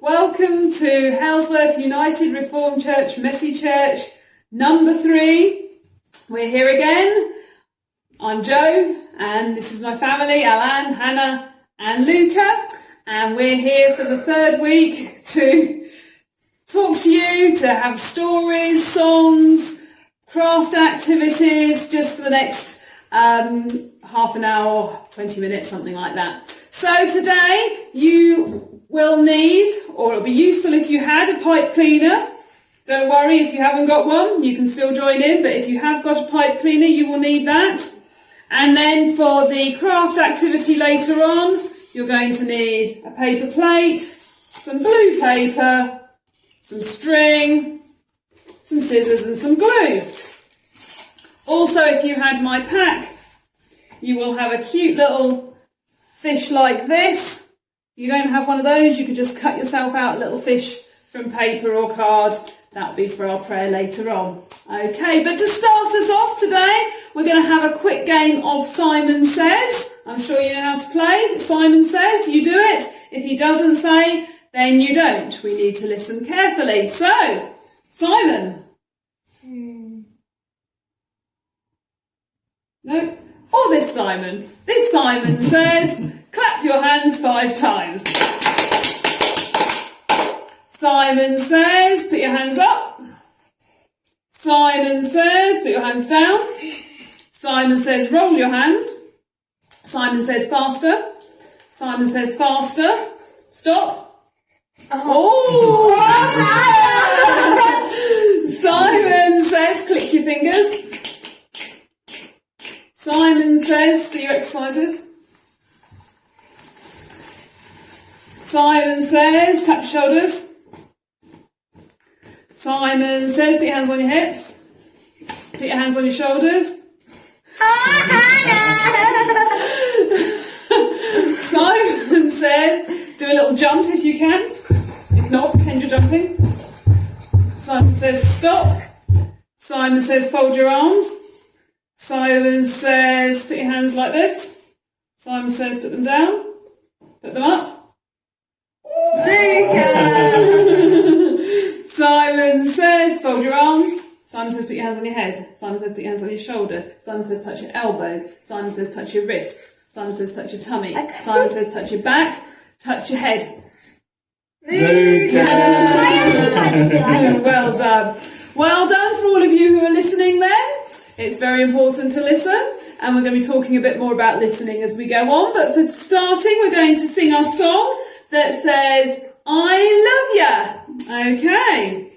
Welcome to Halesworth United Reformed Church, Messy Church, number 3. We're here again. I'm Jo, and this is my family, Alan, Hannah and Luca, and we're here for the 3rd week to talk to you, to have stories, songs, craft activities, just for the next half an hour, 20 minutes, something like that. So today you will need, or it'll be useful if you had a pipe cleaner. Don't worry if you haven't got one, you can still join in, but if you have got a pipe cleaner you will need that. And then for the craft activity later on, you're going to need a paper plate, some blue paper, some string, some scissors and some glue. Also, if you had my pack, you will have a cute little fish like this. If you don't have one of those, you could just cut yourself out a little fish from paper or card. That'll be for our prayer later on. Okay, but to start us off today, we're going to have a quick game of Simon Says. I'm sure you know how to play. Simon Says, you do it. If he doesn't say, then you don't. We need to listen carefully. So, Simon. No? Or this Simon. This Simon says, clap your hands 5 times. Simon says, put your hands up. Simon says, put your hands down. Simon says, roll your hands. Simon says, faster. Simon says, faster. Stop. Oh! Simon says, click your fingers. Simon says, do your exercises. Simon says, tap your shoulders. Simon says, put your hands on your hips. Put your hands on your shoulders. Simon says, do a little jump if you can. If not, pretend you're jumping. Simon says, stop. Simon says, fold your arms. Simon says, put your hands like this. Simon says, put them down. Put them up. Simon says, fold your arms. Simon says, put your hands on your head. Simon says, put your hands on your shoulder. Simon says, touch your elbows. Simon says, touch your wrists. Simon says, touch your tummy. Simon says, touch your back. Touch your head. Well done. Well done for all of you who are listening then. It's very important to listen, and we're going to be talking a bit more about listening as we go on. But for starting, we're going to sing our song that says, I love ya. Okay.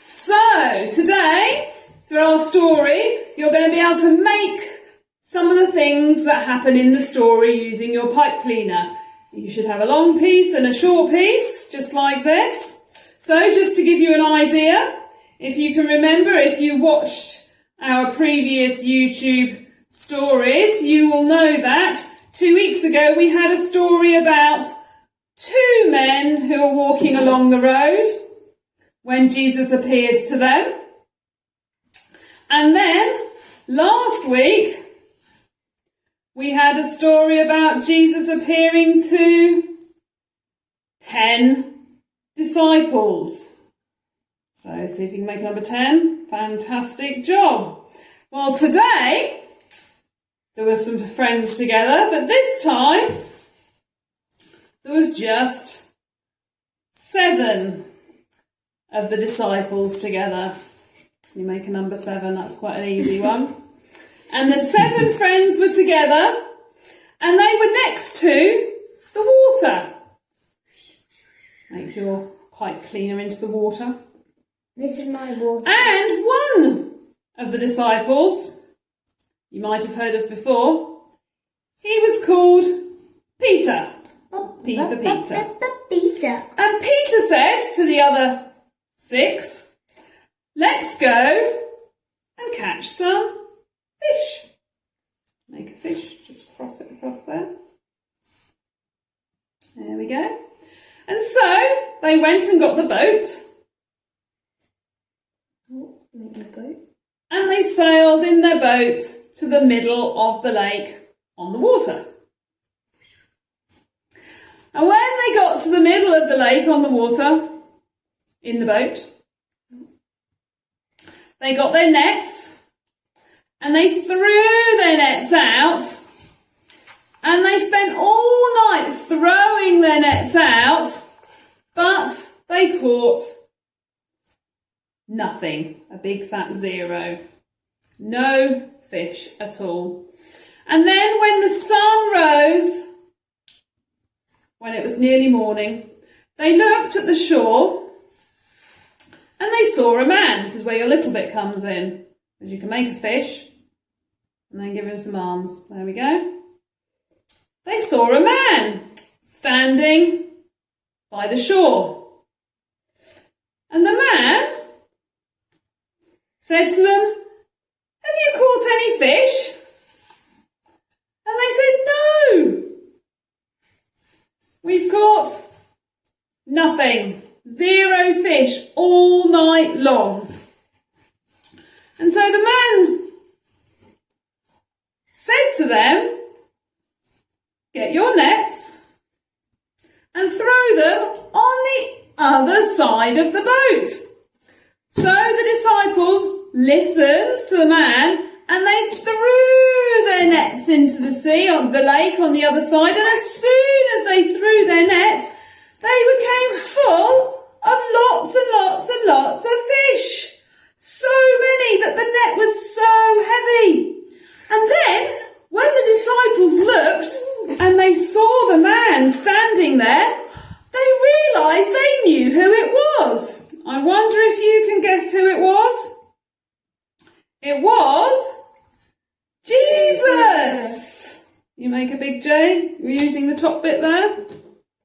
So, today, for our story, you're going to be able to make some of the things that happen in the story using your pipe cleaner. You should have a long piece and a short piece, just like this. So just to give you an idea, if you can remember, if you watched our previous YouTube stories, you will know that 2 weeks ago we had a story about two men who were walking along the road when Jesus appeared to them. And then last week we had a story about Jesus appearing to 10 disciples. So see if you can make number 10. Fantastic job. Well, today there were some friends together, but this time there was just 7 of the disciples together. You make a number 7, that's quite an easy one. And the 7 friends were together and they were next to the water. Make your pipe cleaner into the water. This is my water. And one of the disciples, you might have heard of before, he was called Peter. P for Peter. Peter. And Peter said to the other 6, let's go and catch some fish. Make a fish, just cross it across there. There we go. And so they went and got the boat. Make a boat. And they sailed in their boat to the middle of the lake on the water. And when they got to the middle of the lake on the water, in the boat, they got their nets and they threw their nets out and they spent all night throwing their nets out, but they caught nothing. A big fat 0. No fish at all. And then when the sun rose, when it was nearly morning, they looked at the shore and they saw a man. This is where your little bit comes in, because you can make a fish and then give him some arms. There we go. They saw a man standing by the shore. And the man said to them, have you caught any fish? And they said, no, we've caught nothing. 0 fish all night long. And so the man said to them, get your nets and throw them on the other side of the boat. So the disciples listened to the man and they threw their nets into the sea, on the lake on the other side, and as soon as they threw their nets, they became full of lots and lots and lots of fish. So many that the net was so heavy. And then, when the disciples looked and they saw the man standing there, they realised they knew who it was. I wonder if you can guess who it was. It was Jesus. You make a big J. We're using the top bit there.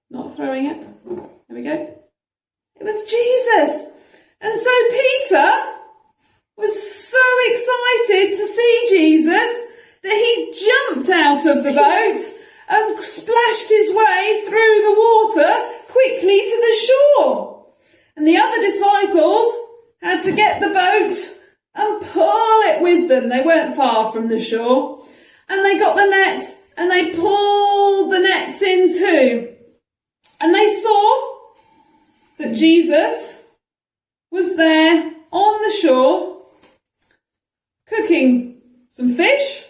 Not throwing it. There we go. It was Jesus. And so Peter was so excited to see Jesus that he jumped out of the boat and splashed his way through the water quickly to the shore. And the other disciples had to get the boat and pull it with them. They weren't far from the shore. And they got the nets and they pulled the nets in too. And they saw that Jesus was there on the shore cooking some fish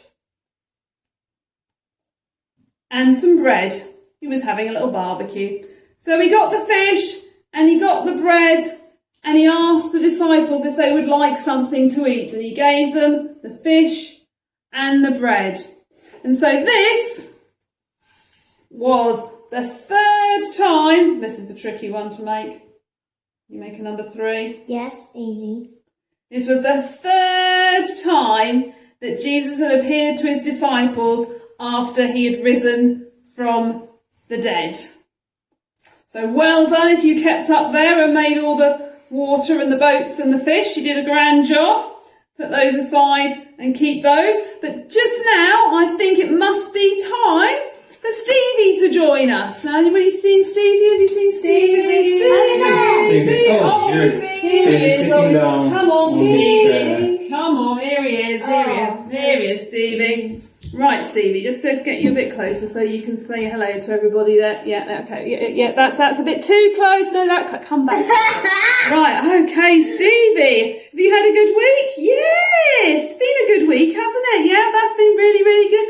and some bread. He was having a little barbecue. So he got the fish and he got the bread and he asked the disciples if they would like something to eat, and he gave them the fish and the bread. And so this was the 3rd time, this is a tricky one to make. You make a number 3. Yes, easy. This was the 3rd time that Jesus had appeared to his disciples after he had risen from the dead. So well done if you kept up there and made all the water and the boats and the fish. You did a grand job. Put those aside and keep those. But just now, I think it must be time for Stevie to join us. Now, anybody seen Stevie? Have you seen Stevie? Stevie. Oh, good. Stevie's sitting down Come on, this chair. Stevie. Come on, here he is. Here he is, Stevie. Right, Stevie, just to get you a bit closer so you can say hello to everybody there. Yeah, okay. Yeah, that's a bit too close. No, come back. Right, okay, Stevie. Have you had a good week? Yes, it's been a good week, hasn't it? Yeah, that's been really, really good.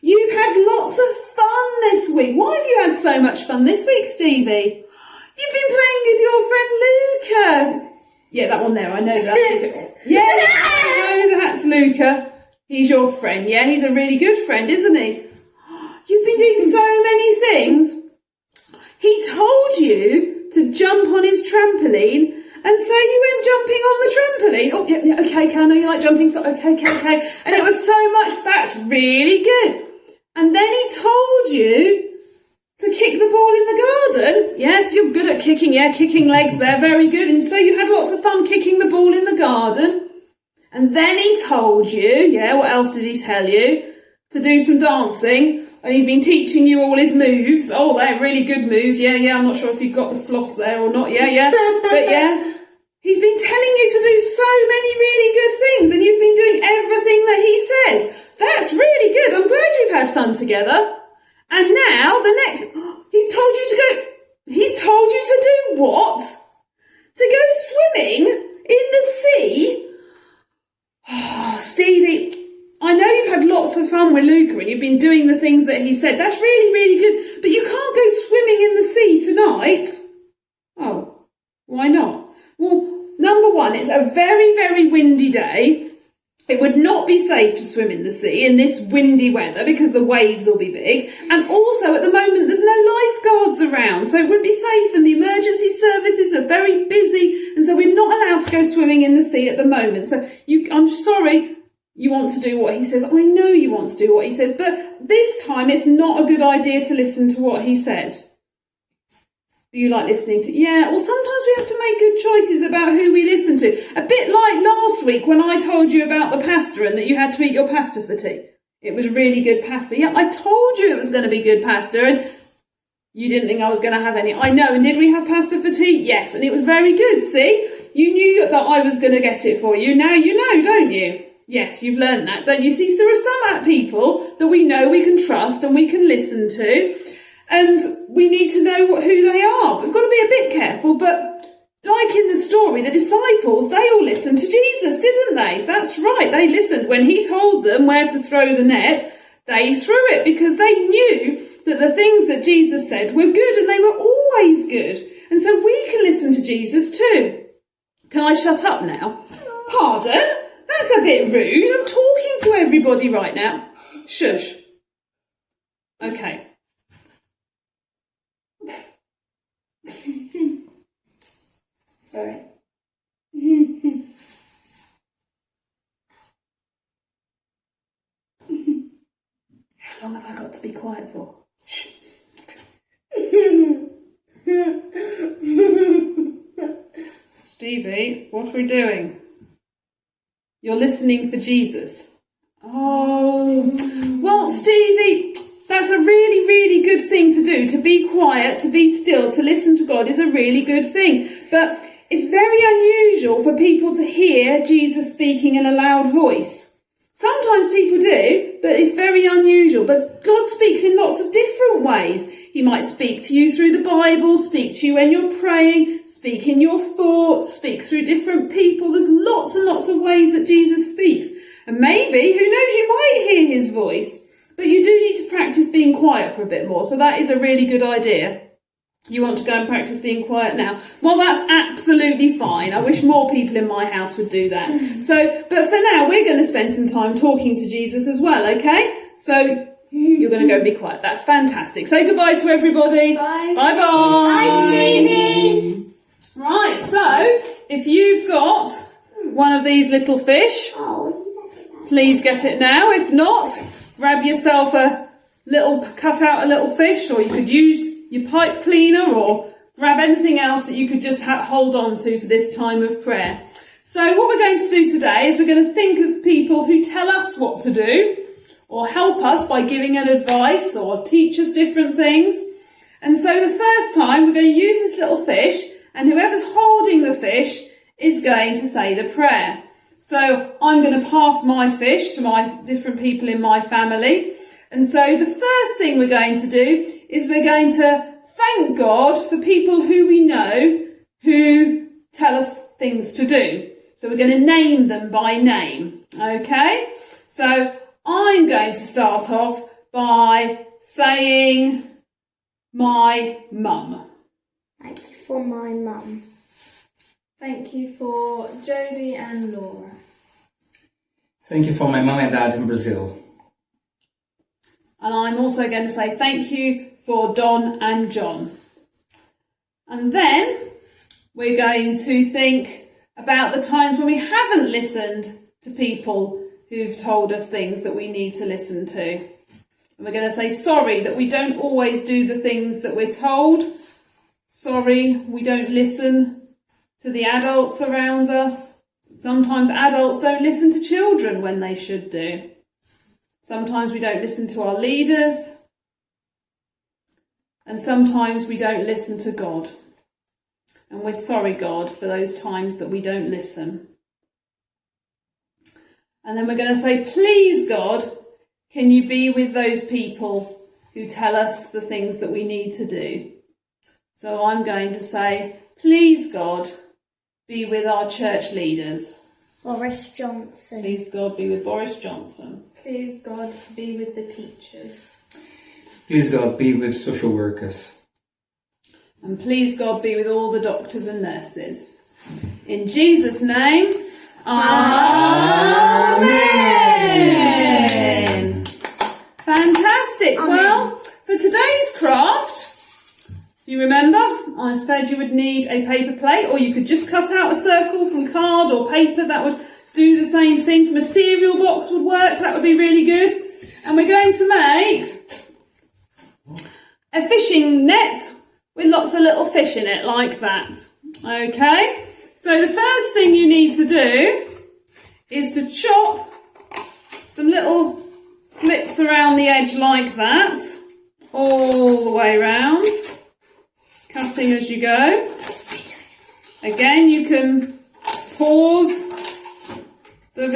You've had lots of fun this week. Why have you had so much fun this week, Stevie? You've been playing with your friend Luca. Yeah, that one there, I know that's Luca. Yes, I know that's Luca. He's your friend, yeah? He's a really good friend, isn't he? You've been doing so many things. He told you to jump on his trampoline, and so you went jumping on the trampoline. Oh, yeah, okay, I know you like jumping, so okay. And it was so much, that's really good. And then he told you to kick the ball in the garden. Yes, you're good at kicking, kicking legs there, very good. And so you had lots of fun kicking the ball in the garden. And then he told you, what else did he tell you? To do some dancing. And he's been teaching you all his moves. Oh, they're really good moves. Yeah, I'm not sure if you've got the floss there or not. Yeah. But yeah, he's been telling you to do so many really good things. And you've been doing everything that he says. That's really good. I'm glad you've had fun together. And now he's told you to do what? To go swimming in the sea? Oh, Stevie, I know you've had lots of fun with Luca and you've been doing the things that he said. That's really, really good. But you can't go swimming in the sea tonight. Oh, why not? Well, number one, it's a very, very windy day. It would not be safe to swim in the sea in this windy weather because the waves will be big. And also, at the moment, there's no lifeguards around, so it wouldn't be safe. And the emergency services are very busy, and so we're not allowed to go swimming in the sea at the moment. So I'm sorry, you want to do what he says. I know you want to do what he says, but this time it's not a good idea to listen to what he said. Do you like listening to? Yeah, well, sometimes we have to make good choices about who we listen to. A bit like last week when I told you about the pasta and that you had to eat your pasta for tea. It was really good pasta. Yeah, I told you it was going to be good pasta and you didn't think I was going to have any. I know, and did we have pasta for tea? Yes, and it was very good, see? You knew that I was going to get it for you. Now you know, don't you? Yes, you've learned that, don't you? See, there are some people that we know we can trust and we can listen to. And we need to know who they are. We've got to be a bit careful, but like in the story, the disciples, they all listened to Jesus, didn't they? That's right, they listened. When he told them where to throw the net, they threw it because they knew that the things that Jesus said were good and they were always good. And so we can listen to Jesus too. Can I shut up now? Pardon? That's a bit rude. I'm talking to everybody right now. Shush. Okay. Sorry. How long have I got to be quiet for? Shh. Stevie, what are we doing? You're listening for Jesus. Oh, well, Stevie, that's a really, really good thing to do. To be quiet, to be still, to listen to God is a really good thing. But it's very unusual for people to hear Jesus speaking in a loud voice. Sometimes people do, but it's very unusual. But God speaks in lots of different ways. He might speak to you through the Bible, speak to you when you're praying, speak in your thoughts, speak through different people. There's lots and lots of ways that Jesus speaks. And maybe, who knows, you might hear his voice. But you do need to practice being quiet for a bit more. So that is a really good idea. You want to go and practice being quiet now? Well, that's absolutely fine. I wish more people in my house would do that. But for now, we're going to spend some time talking to Jesus as well, okay? So you're going to go and be quiet. That's fantastic. Say goodbye to everybody. Bye. Bye-bye. Bye, Stevie. Right, so if you've got one of these little fish, please get it now. If not, grab yourself a cut out a little fish, or you could use your pipe cleaner, or grab anything else that you could just hold on to for this time of prayer. So what we're going to do today is we're going to think of people who tell us what to do, or help us by giving an advice, or teach us different things. And so the first time we're going to use this little fish, and whoever's holding the fish is going to say the prayer. So I'm going to pass my fish to my different people in my family. And so the first thing we're going to do is we're going to thank God for people who we know who tell us things to do. So we're going to name them by name. Okay? So I'm going to start off by saying my mum. Thank you for my mum. Thank you for Jodie and Laura. Thank you for my mum and dad in Brazil. And I'm also going to say thank you for Don and John. And then we're going to think about the times when we haven't listened to people who've told us things that we need to listen to. And we're going to say sorry that we don't always do the things that we're told. Sorry, we don't listen to the adults around us. Sometimes adults don't listen to children when they should do. Sometimes we don't listen to our leaders. And sometimes we don't listen to God. And we're sorry, God, for those times that we don't listen. And then we're going to say, please, God, can you be with those people who tell us the things that we need to do? So I'm going to say, please, God, be with our church leaders. Boris Johnson. Please, God, be with Boris Johnson. Please, God, be with the teachers. Please, God, be with social workers. And please, God, be with all the doctors and nurses. In Jesus' name, Amen. Fantastic. Amen. Well, for today's craft, you remember I said you would need a paper plate, or you could just cut out a circle from card or paper. That would do the same thing. From a cereal box would work. That would be really good. And we're going to make a fishing net with lots of little fish in it, like that. Okay, so the first thing you need to do is to chop some little slits around the edge like that, all the way around, cutting as you go. Again, you can pause the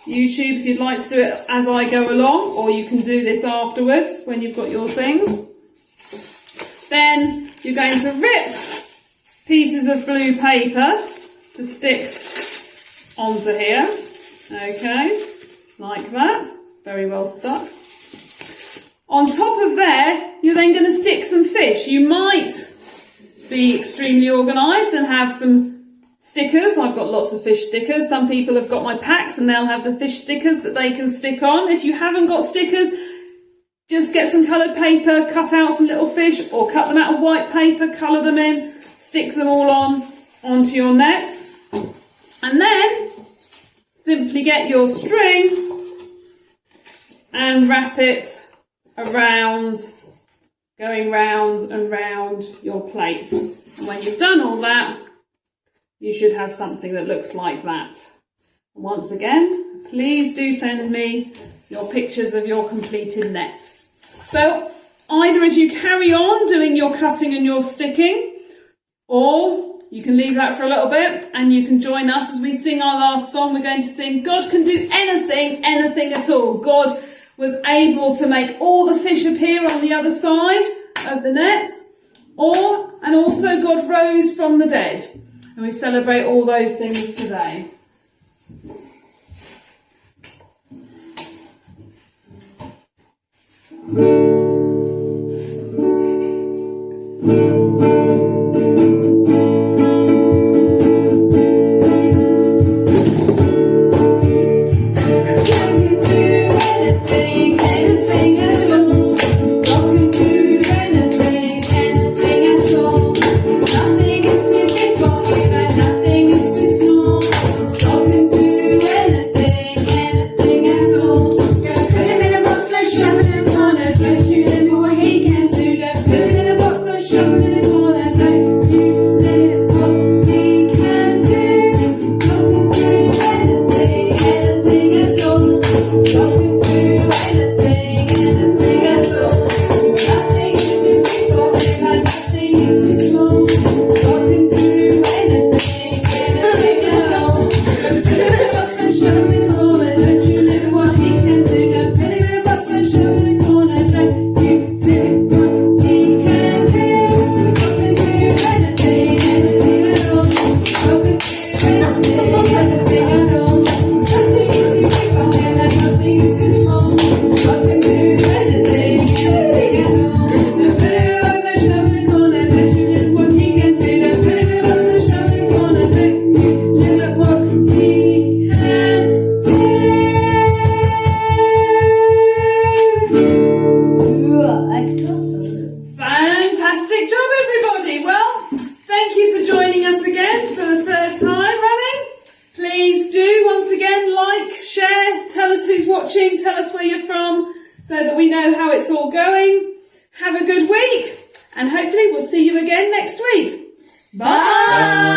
YouTube if you'd like to do it as I go along, or you can do this afterwards when you've got your things. Then you're going to rip pieces of blue paper to stick onto here. Okay, like that. Very well stuck. On top of there, you're then going to stick some fish. You might be extremely organised and have some stickers. I've got lots of fish stickers. Some people have got my packs and they'll have the fish stickers that they can stick on. If you haven't got stickers, just get some coloured paper, cut out some little fish, or cut them out of white paper, colour them in, stick them all onto your net. And then simply get your string and wrap it around, going round and round your plate. And when you've done all that, you should have something that looks like that. Once again, please do send me your pictures of your completed nets. So either as you carry on doing your cutting and your sticking, or you can leave that for a little bit and you can join us as we sing our last song. We're going to sing God Can Do Anything, Anything at All. God was able to make all the fish appear on the other side of the net, and also God rose from the dead. And we celebrate all those things today. Put him in a box, let's Great job, everybody. Well, thank you for joining us again for the third time running. Please do, once again, like, share, tell us who's watching, tell us where you're from, so that we know how it's all going. Have a good week, and hopefully we'll see you again next week. Bye.